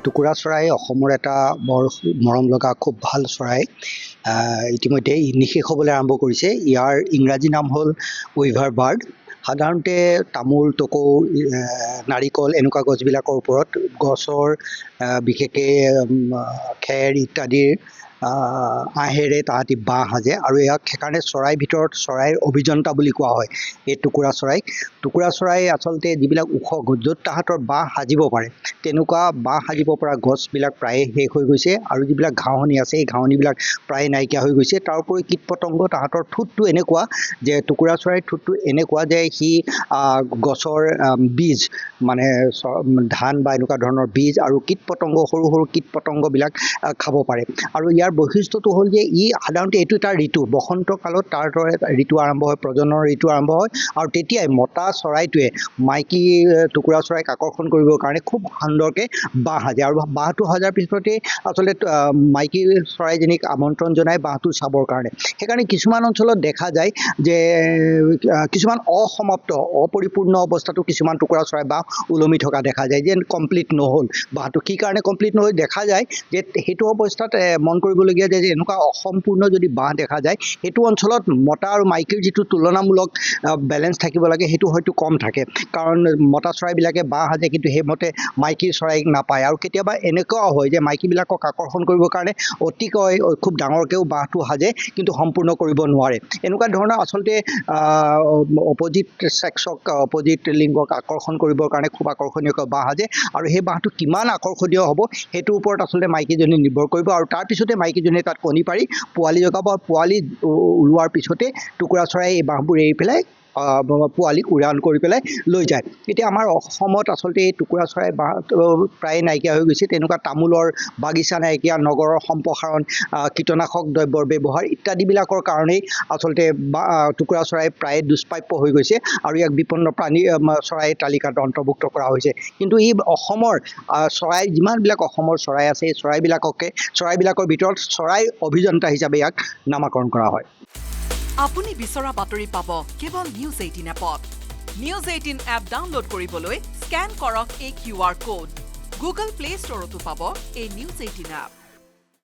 টুকুৰা চৰাই অসমৰ এটা বৰ মৰম লগা খুব ভাল চৰাই। ইতিমধ্যে নিশেষ হ'বলৈ আৰম্ভ কৰিছে। ইয়াৰ ইংৰাজী নাম হ'ল উইভাৰ বাৰ্ড। সাধাৰণতে তামোল, টকৌ, নাৰিকল এনেকুৱা গছবিলাকৰ ওপৰত গছৰ বিশেষকৈ খেৰ ইত্যাদিৰ আহেৰে তাহাঁতি বাঁহ সাজে আৰু ইয়াক সেইকাৰণে চৰাইৰ ভিতৰত চৰাইৰ অভিযন্তা বুলি কোৱা হয় এই টুকুৰা চৰাইক। টুকুৰা চৰাই আচলতে যিবিলাক ওখ গছ য'ত তাহাঁতৰ বাঁহ সাজিব পাৰে তেনেকুৱা বাঁহ সাজিব পৰা গছবিলাক প্ৰায়ে শেষ হৈ গৈছে আৰু যিবিলাক ঘাঁহনি আছে এই ঘাঁহনিবিলাক প্ৰায় নাইকিয়া হৈ গৈছে। তাৰোপৰি কীট পতংগ তাহাঁতৰ ঠোঁটটো এনেকুৱা যে টুকুৰা চৰাইৰ ঠোঁটটো এনেকুৱা যে সি গছৰ বীজ মানে ধান বা এনেকুৱা ধৰণৰ বীজ আৰু কীট পতংগ সৰু সৰু কীট পতংগবিলাক খাব পাৰে। আৰু ইয়াৰ বৈশিষ্ট্যটো হ'ল যে ই সাধাৰণতে এইটো এটা ঋতু, বসন্ত কালত তাৰ দৰে ঋতু আৰম্ভ হয়, প্ৰজননৰ ঋতু আৰম্ভ হয় আৰু তেতিয়াই মতা চৰাইটোৱে মাইকী টুকুৰা চৰাইক আকৰ্ষণ কৰিবৰ কাৰণে খুব সুন্দৰকৈ বাঁহ সাজে আৰু বাঁহটো সজাৰ পিছতেই আচলতে মাইকী চৰাইজনীক আমন্ত্ৰণ জনাই বাঁহটো চাবৰ কাৰণে। সেইকাৰণে কিছুমান অঞ্চলত দেখা যায় যে কিছুমান অসমাপ্ত অপৰিপূৰ্ণ অৱস্থাতো কিছুমান টুকুৰা চৰাই বাঁহ ওলমি থকা দেখা যায়, যেন কমপ্লিট নহ'ল বাঁহটো। কি কাৰণে কমপ্লিট নহ'ল দেখা যায় যে সেইটো অৱস্থাত মন কৰিবলগীয়া যে এনেকুৱা অসম্পূৰ্ণ যদি বাঁহ দেখা যায় সেইটো অঞ্চলত মতা আৰু মাইকীৰ যিটো তুলনামূলক বেলেঞ্চ থাকিব লাগে সেইটো হয়তো কম থাকে, কাৰণ মতা চৰাইবিলাকে বাঁহ সাজে কিন্তু সেইমতে মাইকী চৰাইক নাপায়। আৰু কেতিয়াবা এনেকুৱাও হয় যে মাইকীবিলাকক আকৰ্ষণ কৰিবৰ কাৰণে অতিকৈ খুব ডাঙৰকৈও বাঁহটো সাজে কিন্তু সম্পূৰ্ণ কৰিব নোৱাৰে। এনেকুৱা ধৰণৰ আচলতে অপজিট ছেক্সক অপজিট লিংগক আকৰ্ষণ কৰিবৰ কাৰণে খুব আকৰ্ষণীয়কৈ বাঁহ সাজে আৰু সেই বাঁহটো কিমান আকৰ্ষণীয় হ'ব সেইটোৰ ওপৰত আচলতে মাইকীজনী নিৰ্ভৰ কৰিব আৰু তাৰপিছতে মাইকীজনীয়ে তাত কণী পাৰি পোৱালি জগাব আৰু পোৱালি ওলোৱাৰ পিছতে টুকুৰা চৰাই এই বাঁহবোৰ এৰি পেলাই পোৱালিক উৰাণ কৰি পেলাই লৈ যায়। এতিয়া আমাৰ অসমত আচলতে এই টুকুৰা চৰাই বাঁহ প্ৰায় নাইকিয়া হৈ গৈছে। তেনেকুৱা তামোলৰ বাগিচা নাইকিয়া, নগৰৰ সম্প্ৰসাৰণ, কীটনাশক দ্ৰব্যৰ ব্যৱহাৰ ইত্যাদিবিলাকৰ কাৰণেই আচলতে টুকুৰা চৰাই প্ৰায় দুষ্প্ৰাপ্য হৈ গৈছে আৰু ইয়াক বিপন্ন প্ৰাণী চৰাইৰ তালিকাত অন্তৰ্ভুক্ত কৰা হৈছে। কিন্তু ই অসমৰ চৰাই যিমানবিলাক অসমৰ চৰাই আছে এই চৰাইবিলাকৰ ভিতৰত চৰাই অভিযন্তা হিচাপে ইয়াক নামাকৰণ কৰা হয়। আপুনি বিচৰা বাতৰি পাব কেৱল নিউজ 18 এপত। নিউজ 18 এপ ডাউনলোড কৰিবলৈ স্কেন কৰক এই QR কোড। গুগল প্লে ষ্টৰতো পাব এই নিউজ 18 এপ।